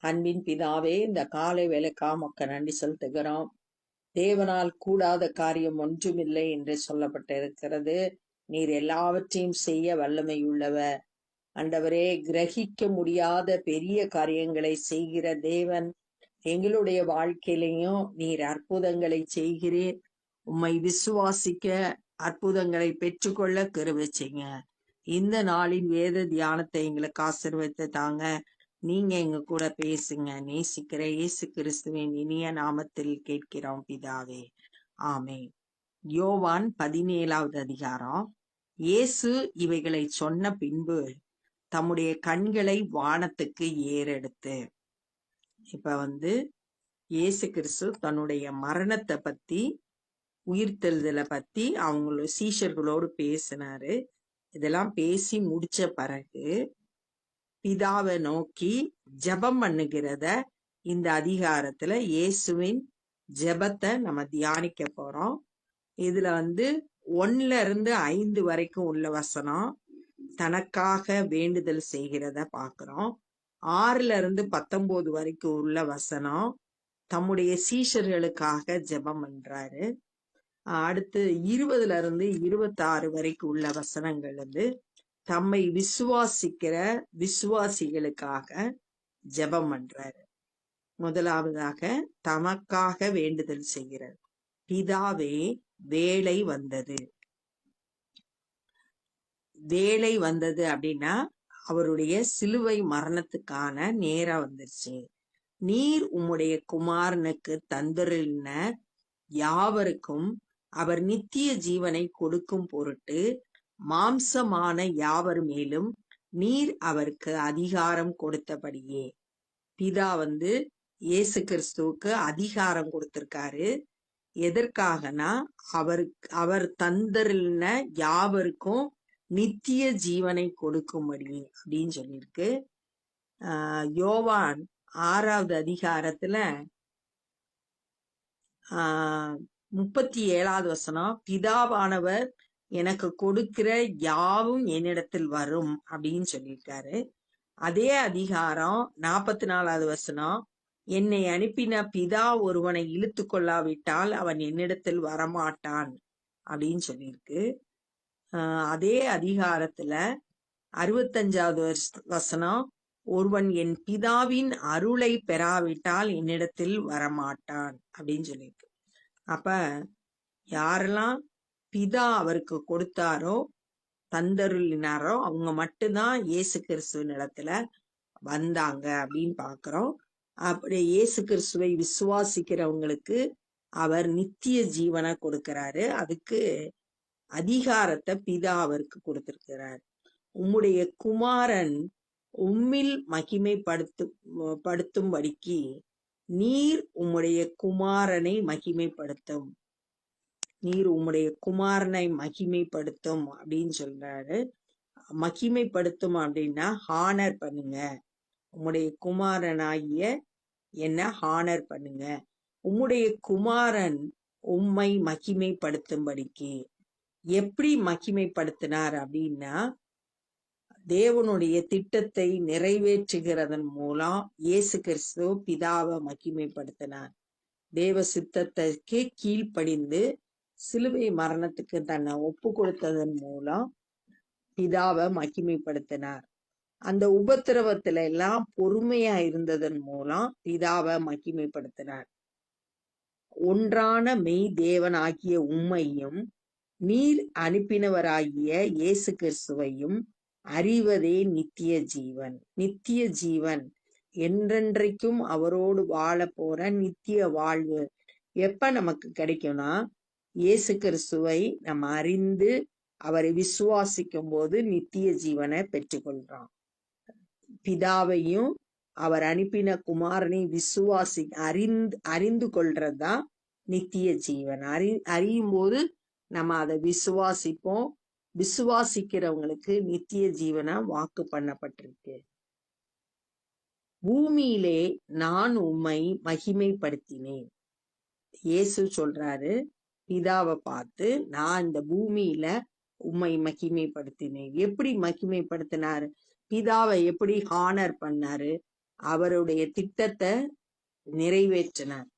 அன்பின் பிதாவே, இந்த காலை வேலைக்காக உமக்கு நன்றி செலுத்துகிறோம். தேவனால் கூடாத காரியம் ஒன்றுமில்லை என்று சொல்லப்பட்டிருக்கிறது. நீர் எல்லாவற்றையும் செய்ய வல்லமை உள்ளவர். ஆண்டவரே, கிரகிக்க முடியாத பெரிய காரியங்களை செய்கிற தேவன். எங்களுடைய வாழ்க்கையிலையும் நீர் அற்புதங்களை செய்கிறீர். உம்மை விசுவாசிக்க, அற்புதங்களை பெற்றுக்கொள்ள கிருபை செய்யுங்க. இந்த நாளின் வேத தியானத்தை எங்களுக்கு ஆசீர்வதித்து தாங்க. நீங்க எங்க கூட பேசுங்க. நேசிக்கிற இயேசு கிறிஸ்துவின் இனிய நாமத்தில் கேட்கிறோம் பிதாவே, ஆமென். யோவான் 17வது அதிகாரம். இயேசு இவைகளை சொன்ன பின்பு தம்முடைய கண்களை வானத்துக்கு ஏறெடுத்து, இப்ப இயேசு கிறிஸ்து தன்னுடைய மரணத்தை பத்தி, உயிர்த்தெழுதலை பத்தி அவங்களோட சீஷர்களோடு பேசினாரு. இதெல்லாம் பேசி முடிச்ச பிறகு பிதாவை நோக்கி ஜெபம் பண்ணுகிறத இந்த அதிகாரத்துல இயேசுவின் ஜெபத்தை நம்ம தியானிக்க போறோம். இதுல 1ல இருந்து 5 வரைக்கும் உள்ள வசனம் தனக்காக வேண்டுதல் செய்கிறத பார்க்கிறோம். 6ல இருந்து 19 வரைக்கும் உள்ள வசனம் தம்முடைய சீஷர்களுக்காக ஜெபம் பண்றாரு. அடுத்து 20ல இருந்து 26 வரைக்கும் உள்ள வசனங்கள் தம்மை விசுவாசிக்கிற விசுவாசிகளுக்காக ஜெபம் பண்றாரு. முதலாவதாக தமக்காக வேண்டுதல் செய்கிறார். பிதாவே, வேலை வந்தது. வேலை வந்தது அப்படின்னா அவருடைய சிலுவை மரணத்துக்கான நேரம் வந்துருச்சு. நீர் உம்முடைய குமாரனுக்கு தந்தருளின யாவருக்கும் அவர் நித்திய ஜீவனை கொடுக்கும் பொருட்டு மாம்சமான யாவர் மேலும் நீர் அவருக்கு அதிகாரம் கொடுத்தபடியே. பிதா இயேசு கிறிஸ்துவுக்கு அதிகாரம் கொடுத்திருக்காரு. எதற்காகனா அவர் தந்தருளின யாவருக்கும் நித்திய ஜீவனை கொடுக்கும்படி அப்படின்னு சொல்லியிருக்கு. யோவான் 6வது அதிகாரத்துல 37வது வசனம், பிதாவானவர் எனக்கு கொடுக்கிற யாவும் என்னிடத்தில் வரும் அப்படின்னு சொல்லியிருக்காரு. அதே அதிகாரம் 44வது வசனம், என்னை அனுப்பின பிதா ஒருவனை இழுத்து கொள்ளாவிட்டால் அவன் என்னிடத்தில் வரமாட்டான் அப்படின்னு சொல்லியிருக்கு. அதே அதிகாரத்துல 65வது வசனம், ஒருவன் என் பிதாவின் அருளை பெறாவிட்டால் என்னிடத்தில் வரமாட்டான் அப்படின்னு சொல்லியிருக்கு. அப்ப யாரெல்லாம் பிதா அவருக்கு கொடுத்தாரோ, தந்தருளினாரோ, அவங்க மட்டும்தான் இயேசு கிறிஸ்துவின் இடத்துல வந்தாங்க அப்படின்னு பாக்குறோம். அப்படி இயேசு கிறிஸ்துவை விசுவாசிக்கிறவங்களுக்கு அவர் நித்திய ஜீவனை கொடுக்கிறாரு. அதுக்கு அதிகாரத்தை பிதா அவருக்கு கொடுத்திருக்கிறார். உம்முடைய குமாரன் உம்மில் மகிமைப்படுத்தும்படிக்கு நீர் உம்முடைய குமாரனை மகிமைப்படுத்தும். நீர் உம்முடைய குமாரனை மகிமைப்படுத்தும் அப்படின்னு சொல்றாரு. மகிமைப்படுத்தும் அப்படின்னா ஹானர் பண்ணுங்க. உம்முடைய குமாரனாகிய என்ன ஹானர் பண்ணுங்க. உம்முடைய குமாரன் உம்மை மகிமைப்படுத்தும்படிக்கு. எப்படி மகிமைப்படுத்தினார் அப்படின்னா, தேவனுடைய திட்டத்தை நிறைவேற்றுகிறதன் மூலம் இயேசு கிறிஸ்து பிதாவை மகிமைப்படுத்தினார். தேவ சித்தத்துக்கு கீழ்ப்படிந்து சிலுவை மரணத்துக்கு தன்னை ஒப்பு கொடுத்ததன் மூலம் பிதாவை மகிமைப்படுத்தினார். அந்த உபத்திரவத்துல எல்லாம் பொறுமையா இருந்ததன் மூலம் பிதாவை மகிமைப்படுத்தினார். ஒன்றான மெய் தேவனாகிய உம்மையும் நீர் அனுப்பினவராகிய இயேசு கிறிஸ்துவையும் அறிவதே நித்திய ஜீவன். நித்திய ஜீவன் என்றென்றைக்கும் அவரோடு வாழ போற நித்திய வாழ்வு எப்ப நமக்கு கிடைக்கும்னா, இயேசு கிறிஸ்துவை நம்ம அறிந்து அவரை விசுவாசிக்கும் போது நித்திய ஜீவனை பெற்றுக்கொள்றோம். பிதாவையும் அவர் அனுப்பின குமாரனை அறிந்து கொள்றதுதான் நித்திய ஜீவன். அறியும் போது நம்ம அதை விசுவாசிப்போம். விசுவாசிக்கிறவங்களுக்கு நித்திய ஜீவனை வாக்கு பண்ணப்பட்டிருக்கு. பூமியிலே நான் உம்மை மகிமைப்படுத்தினேன். இயேசு சொல்றாரு பிதாவை பார்த்து, நான் இந்த பூமியில உம்மை மகிமைப்படுத்தினேன். எப்படி மகிமைப்படுத்தினாரு? பிதாவை எப்படி ஹானர் பண்ணாரு? அவருடைய திட்டத்தை நிறைவேற்றினார்.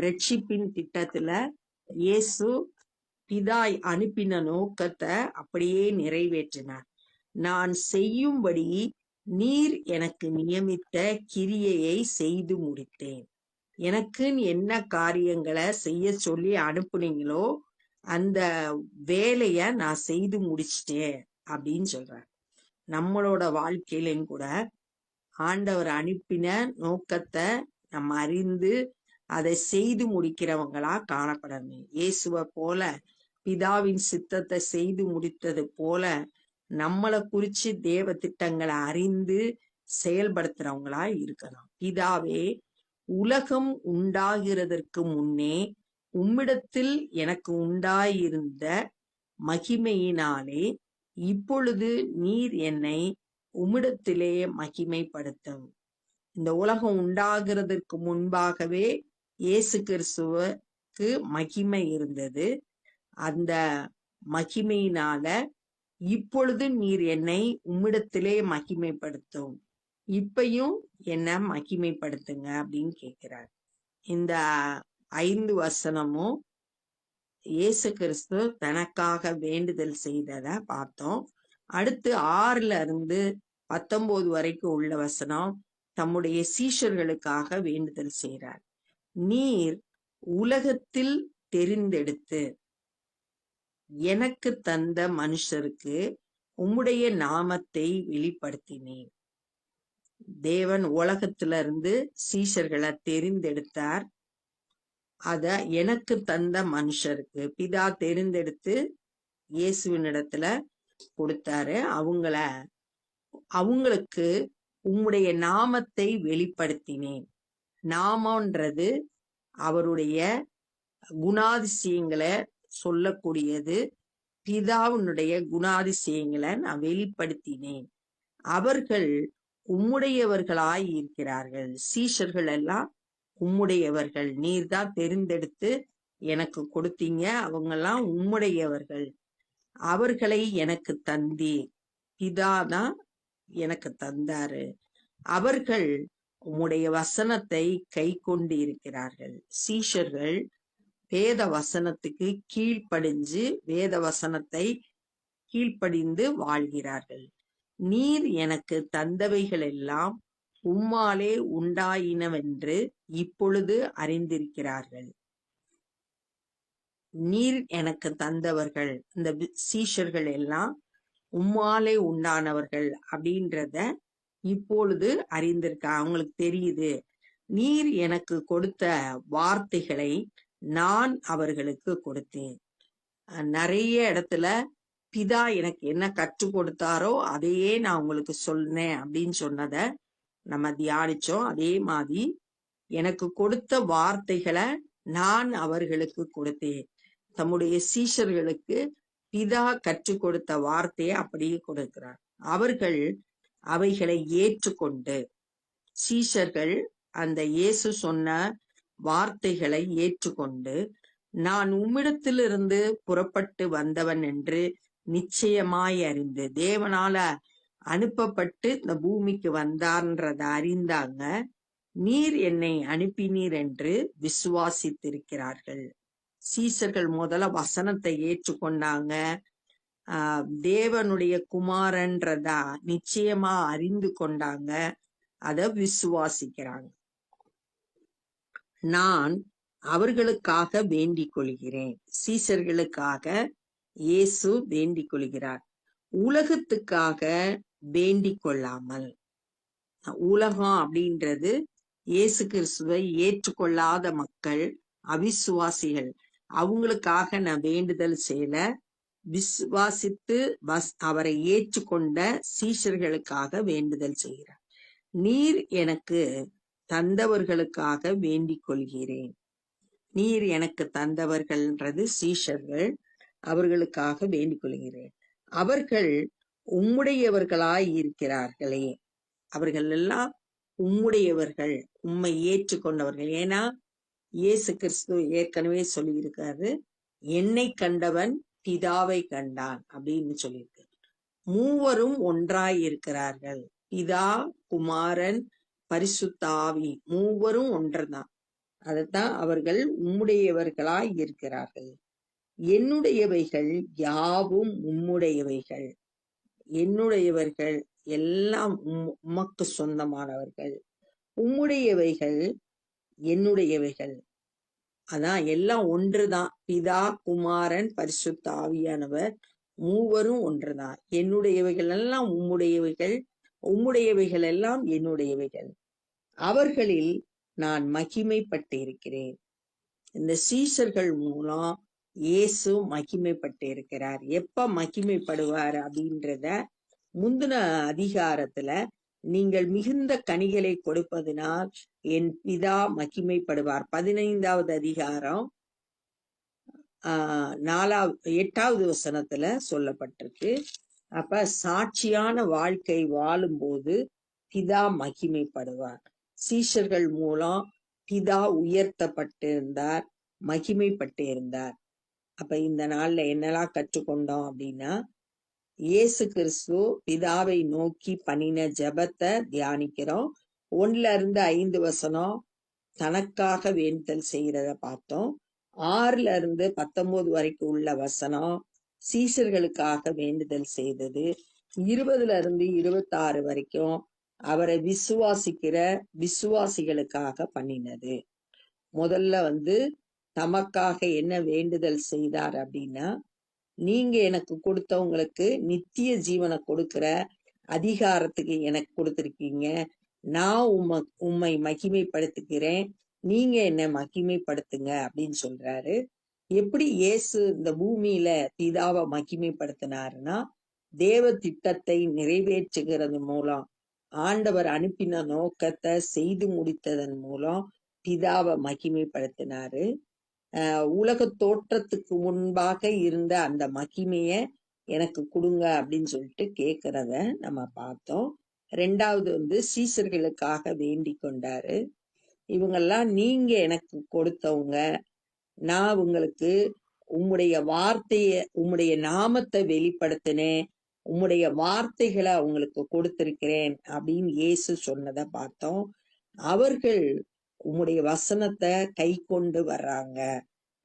ரட்சிப்பின் திட்டத்துல இயேசு பிதா அனுப்பின நோக்கத்தை அப்படியே நிறைவேற்றினார். நான் செய்யும்படி நீர் எனக்கு நியமித்த கிரியையை செய்து முடித்தேன். எனக்கு என்ன காரியங்களை செய்ய சொல்லி அனுப்புனீங்களோ அந்த வேலைய நான் செய்து முடிச்சிட்டேன் அப்படின்னு சொல்றார். நம்மளோட வாழ்க்கையிலும் கூட ஆண்டவர் அனுப்பின நோக்கத்தை நம்ம அறிந்து அதை செய்து முடிக்கிறவங்களா காணப்படணும். இயேசுவை போல பிதாவின் சித்தத்தை செய்து முடித்தது போல நம்மளை குறிச்சு தேவ திட்டங்களை அறிந்து செயல்படுத்துறவங்களா இருக்கணும். பிதாவே, உலகம் உண்டாகிறதற்கு முன்னே உம்மிடத்தில் எனக்கு உண்டாயிருந்த மகிமையினாலே இப்பொழுது நீர் என்னை உம்மிடத்திலே மகிமைப்படுத்தும். இந்த உலகம் உண்டாகிறதற்கு முன்பாகவே இயேசு கிறிஸ்துவுக்கு மகிமை இருந்தது. அந்த மகிமையினால இப்பொழுது நீர் என்னை உம்மிடத்திலே மகிமைப்படுத்தும், இப்பையும் என்ன மகிமைப்படுத்துங்க அப்படின்னு கேட்கிறார். இந்த 5 வசனமும் இயேசு கிறிஸ்து தனக்காக வேண்டுதல் செய்தத பார்த்தோம். அடுத்து 6ல இருந்து 19 வரைக்கும் உள்ள வசனம் தம்முடைய சீஷர்களுக்காக வேண்டுதல் செய்கிறார். நீர் உலகத்தில் தெரிந்தெடுத்து எனக்கு தந்த மனுஷருக்கு உம்முடைய நாமத்தை வெளிப்படுத்தினேன். தேவன் உலகத்துல இருந்து சீஷர்களை தெரிந்தெடுத்தார். அத எனக்கு தந்த மனுஷருக்கு பிதா தெரிந்தெடுத்து இயேசுவினிடத்துல கொடுத்தாரு. அவங்களுக்கு உம்முடைய நாமத்தை வெளிப்படுத்தினேன். நாமன்றது அவருடைய குணாதிசயங்களை சொல்லக்கூடியது. பிதாவினுடைய குணாதிசயங்களை நான் வெளிப்படுத்தினேன். அவர்கள் உம்முடையவர்களாய் இருக்கிறார்கள். சீஷர்கள் எல்லாம் உம்முடையவர்கள். நீர்தான் தெரிந்தெடுத்து எனக்கு கொடுத்தீங்க. அவங்கெல்லாம் உம்முடையவர்கள். அவர்களை எனக்கு தந்தீர். பிதாதான் எனக்கு தந்தாரு. அவர்கள் உம்முடைய வசனத்தை கை கொண்டு இருக்கிறார்கள். சீஷர்கள் வேத வசனத்துக்கு கீழ்ப்படிஞ்சு வேத வசனத்தை கீழ்ப்படிந்து வாழ்கிறார்கள். நீர் எனக்கு தந்தவைகள் எல்லாம் உம்மாலே உண்டாயினவென்று இப்பொழுது அறிந்திருக்கிறார்கள். நீர் எனக்கு தந்தவர்கள், இந்த சீஷர்கள் எல்லாம் உம்மாலே உண்டானவர்கள் அப்படின்றத இப்பொழுது அறிந்திருக்க அவங்களுக்கு தெரியுது. நீர் எனக்கு கொடுத்த வார்த்தைகளை நான் அவர்களுக்கு கொடுத்தேன். நிறைய இடத்துல பிதா எனக்கு என்ன கற்றுக் கொடுத்தாரோ அதையே நான் உங்களுக்கு சொன்னேன் அப்படின்னு சொன்னத நம்ம தியானிச்சோம். அதே மாதிரி எனக்கு கொடுத்த வார்த்தைகளை நான் அவர்களுக்கு கொடுத்தேன். தம்முடைய சீஷர்களுக்கு பிதா கற்றுக் கொடுத்த வார்த்தையை அப்படியே கொடுக்கிறார். அவர்கள் அவைகளை ஏற்றுக்கொண்டு, சீஷர்கள் அந்த இயேசு சொன்ன வார்த்தைகளை ஏற்றுக்கொண்டு, நான் உம்மிடத்திலிருந்து புறப்பட்டு வந்தவன் என்று நிச்சயமாய் அறிந்து, தேவனால அனுப்பப்பட்டு இந்த பூமிக்கு வந்தார்ன்றத அறிந்தாங்க. நீர் என்னை அனுப்பினீர் என்று விசுவாசித்திருக்கிறார்கள். சீஷர்கள் முதல்ல வசனத்தை ஏற்றுக்கொண்டாங்க. தேவனுடைய குமாரன்றதா நிச்சயமா அறிந்து கொண்டாங்க. அத விசுவாசிக்கிறாங்க. நான் அவர்களுக்காக வேண்டிக் கொள்கிறேன். சீஷர்களுக்காக இயேசு வேண்டிக் கொள்கிறார். உலகத்துக்காக வேண்டிக் கொள்ளாமல். உலகம் அப்படின்றது இயேசு கிறிஸ்துவை ஏற்றுக்கொள்ளாத மக்கள், அவிசுவாசிகள். அவங்களுக்காக நான் வேண்டுதல் செய்யல. விசுவாசித்து அவரை ஏற்றுக்கொண்ட சீஷர்களுக்காக வேண்டுதல் செய்கிறார். நீர் எனக்கு தந்தவர்களுக்காக வேண்டிக் கொள்கிறேன். நீர் எனக்கு தந்தவர்கள்ன்றது சீஷர்கள், அவர்களுக்காக வேண்டிக் கொள்கிறேன். அவர்கள் உம்முடையவர்களாய் இருக்கிறார்களே. அவர்கள் எல்லாம் உம்முடையவர்கள், உம்மை ஏற்றுக்கொண்டவர்கள். ஏன்னா இயேசு கிறிஸ்து ஏற்கனவே சொல்லியிருக்காரு, என்னை கண்டவன் பிதாவை கண்டான் அப்படின்னு சொல்லியிருக்கு. மூவரும் ஒன்றாய் இருக்கிறார்கள். பிதா, குமாரன், பரிசுத்த ஆவி மூவரும் ஒன்றுதான். அதுதான் அவர்கள் உம்முடையவர்களாய் இருக்கிறார்கள். என்னுடையவைகள் யாவும் உம்முடையவைகள். என்னுடையவர்கள் எல்லாம் உமக்கு சொந்தமானவர்கள். உம்முடையவைகள் என்னுடையவைகள். அதான் எல்லாம் ஒன்றுதான். பிதா, குமாரன், பரிசுத்த ஆவியானவர் மூவரும் ஒன்றுதான். என்னுடையவைகள் எல்லாம் உம்முடையவைகள், உம்முடையவைகள் எல்லாம் என்னுடையவைகள். அவர்களில் நான் மகிமைப்பட்டு இருக்கிறேன். இந்த சீஷர்கள் மூலம் இயேசு மகிமைப்பட்டு இருக்கிறார். எப்ப மகிமைப்படுவார் அப்படின்றத முந்தின அதிகாரத்துல, நீங்கள் மிகுந்த கனிகளை கொடுப்பதினால் என் பிதா மகிமைப்படுவார். 15வது அதிகாரம் 8வது வசனத்துல சொல்லப்பட்டிருக்கு. அப்ப சாட்சியான வாழ்க்கை வாழும்போது பிதா மகிமைப்படுவார். சீஷர்கள் மூலம் பிதா உயர்த்தப்பட்டிருந்தார், மகிமைப்பட்டு இருந்தார். அப்ப இந்த நாள்ல என்னெல்லாம் கற்றுக்கொண்டோம் அப்படின்னா, இயேசு கிறிஸ்து பிதாவை நோக்கி பண்ணின ஜெபத்தை தியானிக்கிறோம். 1-5 வசனம் தனக்காக வேண்டுதல் செய்யறத பார்த்தோம். 6-19 வரைக்கும் உள்ள வசனம் சீஷர்களுக்காக வேண்டுதல் செய்தது. 20-26 வரைக்கும் அவரை விசுவாசிக்கிற விசுவாசிகளுக்காக பண்ணினது. முதல்ல தமக்காக என்ன வேண்டுதல் செய்தார் அப்படின்னா, நீங்க எனக்கு கொடுத்தவங்களுக்கு நித்திய ஜீவனை கொடுக்கிற அதிகாரத்துக்கு எனக்கு கொடுத்திருக்கீங்க. நான் உம்மை மகிமைப்படுத்துகிறேன், நீங்க என்ன மகிமைப்படுத்துங்க அப்படின்னு சொல்றாரு. எப்படி இயேசு இந்த பூமியில பிதாவை மகிமைப்படுத்தினாருன்னா, தேவ திட்டத்தை நிறைவேற்றுகிறது மூலம், ஆண்டவர் அனுப்பின நோக்கத்தை செய்து முடித்ததன் மூலம் பிதாவை மகிமைப்படுத்தினாரு. உலக தோற்றத்துக்கு முன்பாக இருந்த அந்த மகிமைய எனக்கு கொடுங்க அப்படின்னு சொல்லிட்டு கேட்கிறத நம்ம பார்த்தோம். 2வது சீஷர்களுக்காக வேண்டிக் கொண்டாரு. இவங்கெல்லாம் நீங்க எனக்கு கொடுத்தவங்க, நான் உங்களுக்கு உம்முடைய உம்முடைய நாமத்தை வெளிப்படுத்தினேன், உம்முடைய வார்த்தைகளை அவங்களுக்கு கொடுத்திருக்கிறேன் அப்படின்னு இயேசு சொன்னதை பார்த்தோம். அவர்கள் உம்முடைய வசனத்தை கை கொண்டு வர்றாங்க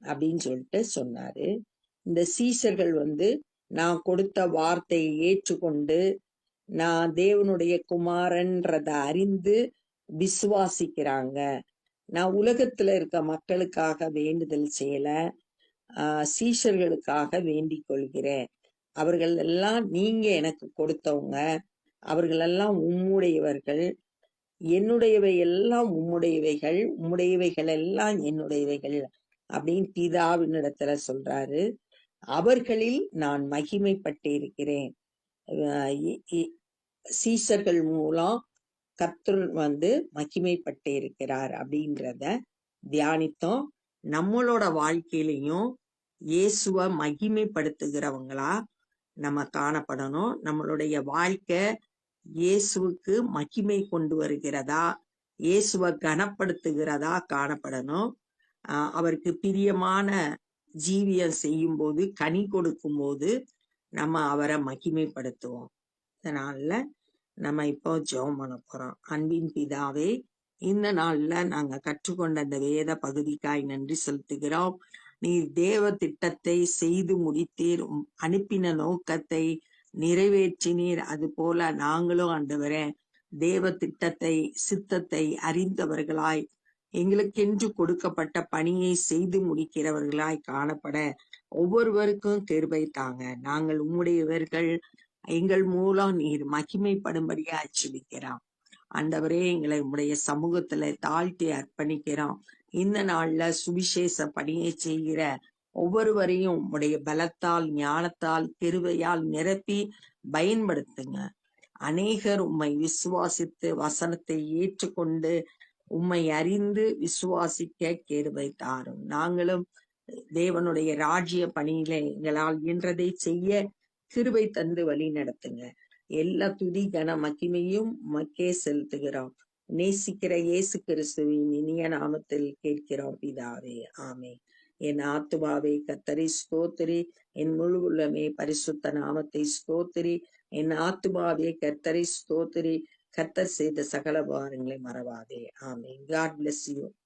அப்படின்னு சொல்லிட்டு சொன்னாரு. இந்த சீஷர்கள் நான் கொடுத்த வார்த்தையை ஏற்றுக்கொண்டு, நான் தேவனுடைய குமாரன்றத அறிந்து விசுவாசிக்கிறாங்க. நான் உலகத்துல இருக்க மக்களுக்காக வேண்டுதல் செய்யல, சீஷர்களுக்காக வேண்டிக் கொள்கிறேன். அவர்கள் எல்லாம் நீங்க எனக்கு கொடுத்தவங்க, அவர்கள் எல்லாம் உம்முடையவர்கள், என்னுடையவை எல்லாம் உம்முடையவைகள், உம்முடையவைகள் எல்லாம் என்னுடையவைகள் அப்படின்னு பிதாவினிடத்துல சொல்றாரு. அவர்களில் நான் மகிமைப்பட்டு இருக்கிறேன். சீஷர்கள் மூலம் கர்த்தர் மகிமைப்பட்டு இருக்கிறார் அப்படின்றத தியானித்தோம். நம்மளோட வாழ்க்கையிலையும் இயேசுவை மகிமைப்படுத்துகிறவங்களா நம்ம காணப்படணும். நம்மளுடைய வாழ்க்கை இயேசுவுக்கு மகிமை கொண்டு வருகிறதா, இயேசுவை கனப்படுத்துகிறதா காணப்படணும். அவருக்கு பிரியமான ஜீவியம் செய்யும் போது, கனி கொடுக்கும் போது நம்ம அவரை மகிமைப்படுத்துவோம். இதனால நம்ம இப்போ ஜெபம் பண்ண போறோம். அன்பின் பிதாவே, இந்த நாள்ல நாங்க கற்றுக்கொண்ட இந்த வேத பகுதிக்காய் நன்றி செலுத்துகிறோம். நீர் தேவ திட்டத்தை செய்து முடித்தீர், அனுப்பின நோக்கத்தை நிறைவேற்றினீர். அது போல நாங்களும் ஆண்டவரே தேவ திட்டத்தை சித்தத்தை அறிந்தவர்களாய், எங்களுக்கென்று கொடுக்கப்பட்ட பணியை செய்து முடிக்கிறவர்களாய் காணப்பட ஒவ்வொருவருக்கும் கிருபை தாங்க. நாங்கள் உம்முடையவர்கள், எங்கள் மூலம் நீர் மகிமைப்படும்படியா ஜெபிக்கிறோம். ஆண்டவரே, எங்களை உம்முடைய சமூகத்துல தாழ்த்தி அர்ப்பணிக்கிறோம். இந்த நாள்ல சுவிசேஷ பணியை செய்கிற ஒவ்வொருவரையும் உம்முடைய பலத்தால், ஞானத்தால், கிருபையால் நிரப்பி பயன்படுத்துங்க. அநேகர் உம்மை விசுவாசித்து வசனத்தை ஏற்றுக்கொண்டு உம்மை அறிந்து விசுவாசிக்க கிருபை தாரும். நாங்களும் தேவனுடைய ராஜ்ய பணியில எங்களால் இயன்றதை செய்ய கிருபை தந்து வழி நடத்துங்க. எல்லா துதி கன மகிமையும் உமக்கே செலுத்துகிறோம். நேசிக்கிற இயேசு கிறிஸ்துவின் இனிய நாமத்தில் கேட்கிறோம் பிதாவே, ஆமென். என் ஆத்துமாவே கர்த்தரை ஸ்தோத்திரி, என் முழு உள்ளமே பரிசுத்த நாமத்தை ஸ்தோத்திரி. என் ஆத்துமாவே கர்த்தரை ஸ்தோத்திரி, கர்த்தர் செய்த சகல உபகாரங்களை மறவாதே. ஆமென். God bless you.